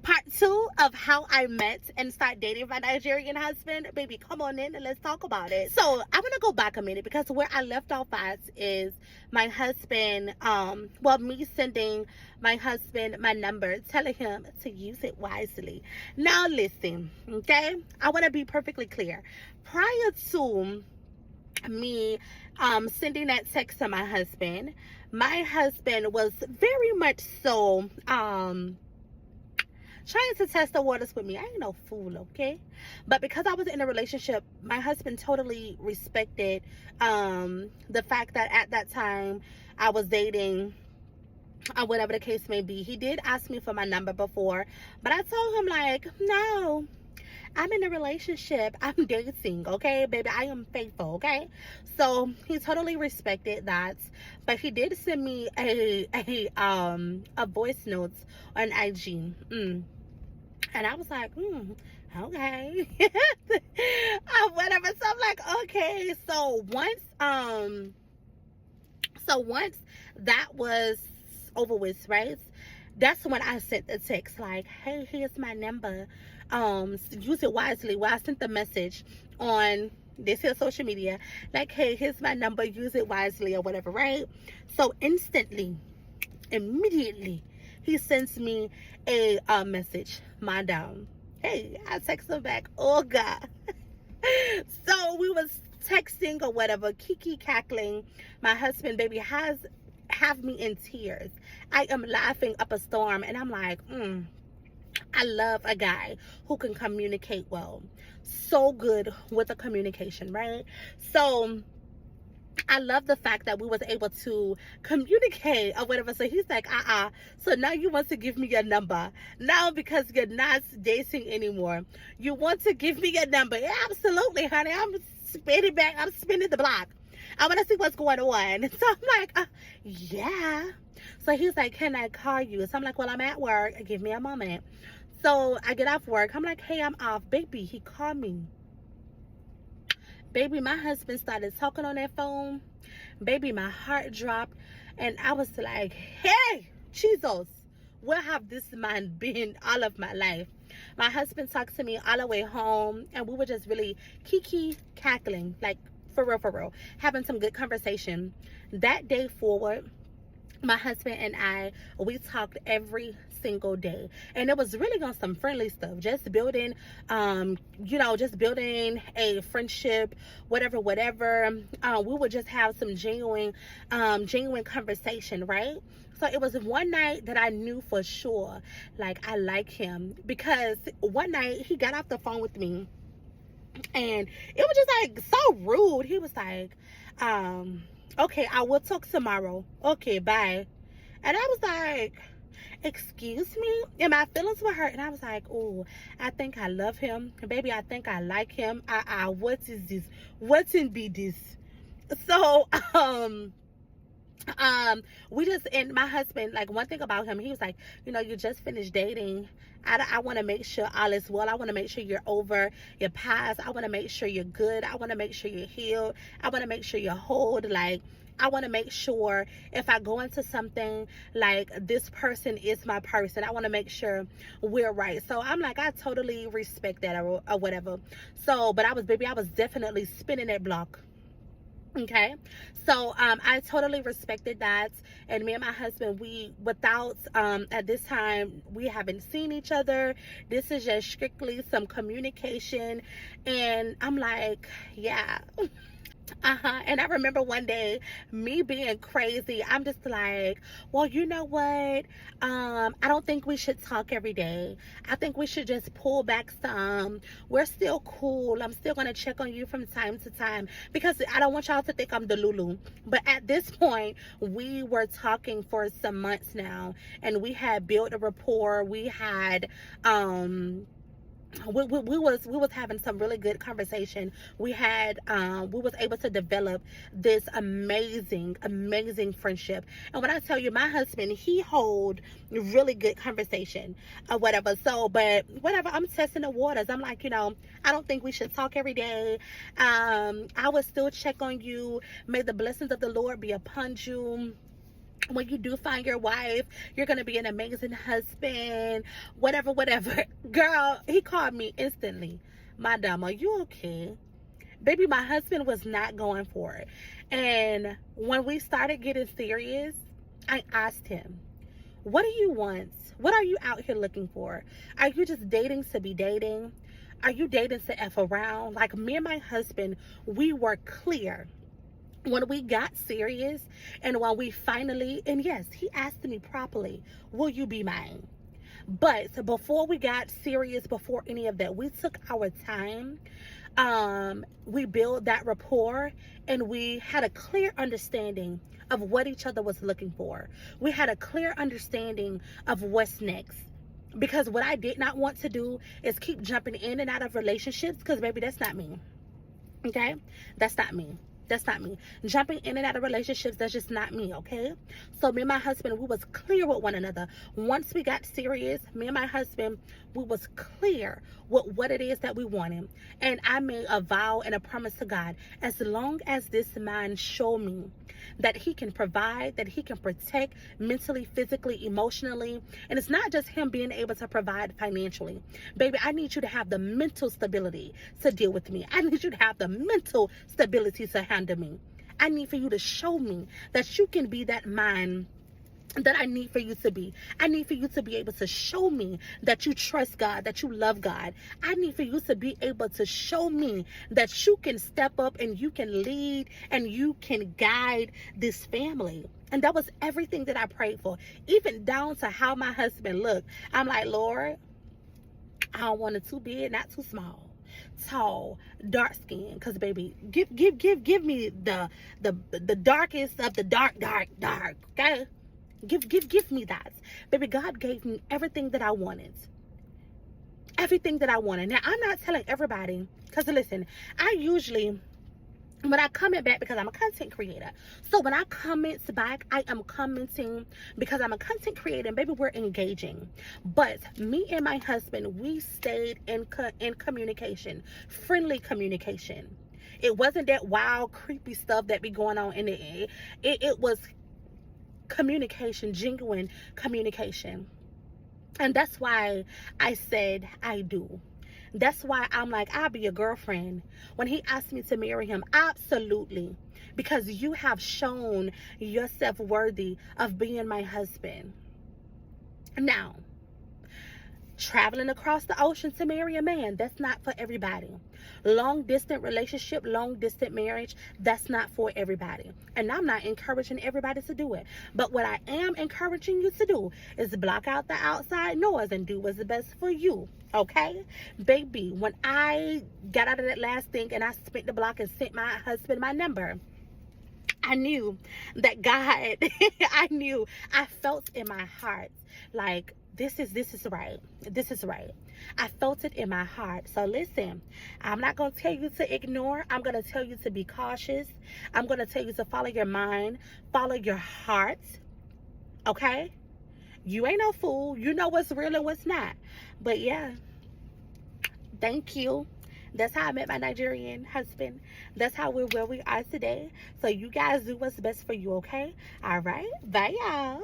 Part 2 of how I met and start dating my Nigerian husband. Baby, come on in and let's talk about it. So I'm gonna go back a minute because where I left off at is my husband, me sending my husband my number, telling him to use it wisely. Now listen, okay? I want to be perfectly clear. Prior to me sending that text to my husband was very much so trying to test the waters with me. I ain't no fool, okay? But because I was in a relationship, my husband totally respected the fact that at that time I was dating, whatever the case may be. He did ask me for my number before, but I told him, like, no, I'm in a relationship. I'm dating, okay, baby. I am faithful, okay? So he totally respected that. But he did send me a voice note on IG. And I was like, okay. Whatever. So I'm like, okay. So once that was over with, right? That's when I sent the text, like, hey, here's my number. Use it wisely. Well, I sent the message on this here social media, like, hey, here's my number, use it wisely or whatever, right? So immediately, he sends me a message, madam. Hey, I text him back, oh God. So we was texting or whatever, kiki cackling. My husband, baby, have me in tears. I am laughing up a storm, and I'm like, I love a guy who can communicate well. So good with the communication, right? So I love the fact that we was able to communicate or whatever. So he's like, so now you want to give me your number. Now because you're not dating anymore, you want to give me your number. Yeah, absolutely, honey. I'm spinning back. I'm spinning the block. I want to see what's going on. So I'm like, yeah. So he's like, can I call you? So I'm like, well, I'm at work. Give me a moment. So I get off work. I'm like, hey, I'm off. Baby, he called me. Baby, my husband started talking on that phone. Baby, my heart dropped. And I was like, hey, Jesus, where have this man been all of my life? My husband talked to me all the way home. And we were just really kiki cackling. Like, for real. Having some good conversation. That day forward, my husband and I, we talked every single day, and it was really on some friendly stuff, just building just building a friendship, whatever. We would just have some genuine conversation, right? So it was one night that I knew for sure, like, I like him, because one night he got off the phone with me and it was just like so rude. He was like, okay, I will talk tomorrow. Okay, bye. And I was like, excuse me? And my feelings were hurt. And I was like, oh, I think I love him. Baby, I think I like him. What is this? What can be this? So, and my husband, like, one thing about him, he was like, you just finished dating. I want to make sure all is well. I want to make sure you're over your past. I want to make sure you're good. I want to make sure you're healed. I want to make sure you're whole. Like, I want to make sure if I go into something, like, this person is my person. I want to make sure we're right. So I'm like, I totally respect that or whatever. So, but I was definitely spinning that block. Okay, so I totally respected that, and me and my husband, at this time, we haven't seen each other. This is just strictly some communication, and I'm like, yeah. And I remember one day me being crazy. I'm just like, well, you know what? I don't think we should talk every day. I think we should just pull back some. We're still cool. I'm still going to check on you from time to time because I don't want y'all to think I'm the Lulu. But at this point, we were talking for some months now, and we had built a rapport. We had, we was having some really good conversation. We was able to develop this amazing friendship. And when I tell you, my husband, he hold really good conversation or whatever. So, but whatever, I'm testing the waters. I'm like, I don't think we should talk every day. I would still check on you. May the blessings of the Lord be upon you. when you do find your wife, you're going to be an amazing husband, whatever, whatever. Girl, he called me instantly. Madam, are you okay? Baby, my husband was not going for it. And when we started getting serious, I asked him, what do you want? What are you out here looking for? Are you just dating to be dating? Are you dating to F around? Like, me and my husband, we were clear when we got serious, and when we finally, and yes, he asked me properly, will you be mine? But before we got serious, before any of that, we took our time. We built that rapport, and we had a clear understanding of what each other was looking for. We had a clear understanding of what's next. Because what I did not want to do is keep jumping in and out of relationships, because baby, that's not me. Okay? That's not me. That's not me. Jumping in and out of relationships, that's just not me, okay? So me and my husband, we was clear with one another. Once we got serious, me and my husband, we was clear with what it is that we wanted. And I made a vow and a promise to God, as long as this man show me that he can provide, that he can protect mentally, physically, emotionally. And it's not just him being able to provide financially. Baby, I need you to have the mental stability to deal with me. I need you to have the mental stability to handle me. I need for you to show me that you can be that man that I need for you to be. I need for you to be able to show me that you trust God, that you love God. I need for you to be able to show me that you can step up and you can lead and you can guide this family. And that was everything that I prayed for, even down to how my husband looked. I'm like, Lord, I don't want it too big, not too small. Tall, dark skin, because baby, give me the darkest of the dark, okay? Give me that. Baby, God gave me everything that I wanted. Everything that I wanted. Now, I'm not telling everybody, because listen, I usually, when I comment back, because I'm a content creator, so when I comment back, I am commenting because I'm a content creator, and baby, we're engaging. But me and my husband, we stayed in communication, friendly communication. It wasn't that wild, creepy stuff that be going on in the it was communication, genuine communication. And that's why I said I do. That's why I'm like, I'll be your girlfriend. When he asked me to marry him, absolutely. Because you have shown yourself worthy of being my husband. Now, traveling across the ocean to marry a man, that's not for everybody. Long distance relationship, long distance marriage, that's not for everybody. And I'm not encouraging everybody to do it. But what I am encouraging you to do is block out the outside noise and do what's best for you. Okay? Baby, when I got out of that last thing and I spent the block and sent my husband my number, I knew that God, I felt in my heart, like, this is right. This is right. I felt it in my heart. So listen, I'm not going to tell you to ignore. I'm going to tell you to be cautious. I'm going to tell you to follow your mind, follow your heart. Okay? You ain't no fool. You know what's real and what's not. But yeah, thank you. That's how I met my Nigerian husband. That's how we're where we are today. So you guys do what's best for you, okay? All right. Bye, y'all.